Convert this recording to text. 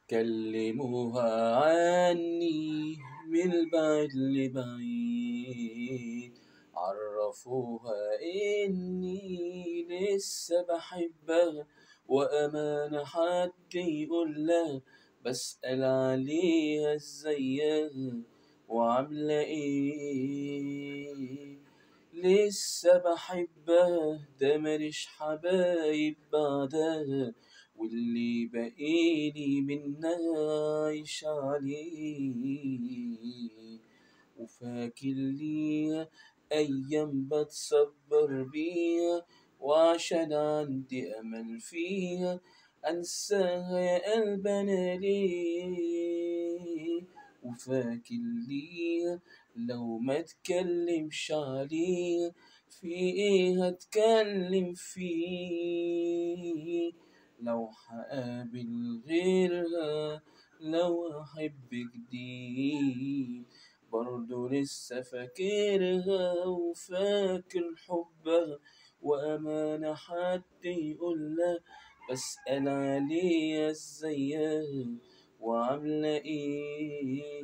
كلموها عني من البعيد لبعيد، عرفوها إني لسه بحبها، وأمانة حد يقول لها بسأل عليها ازيها وعاملة ايه. لسه بحبها، ده ماليش حبايب بعدها، واللي بقيلي منها عايش عليه. وفاكر ليها أيام بتصبر بيها، وعشان عندي أمل فيها أنساها يا قلب أنا ليه. وفاكر ليها لو ما اتكلمش عليها، في ايه هتكلم فيه؟ لو هقابل غيرها، لو أحب جديد، برضه لسه فاكرها وفاكر حبها، وأمانة حد يقولها بسأل عليها ازيها وعاملة ايه.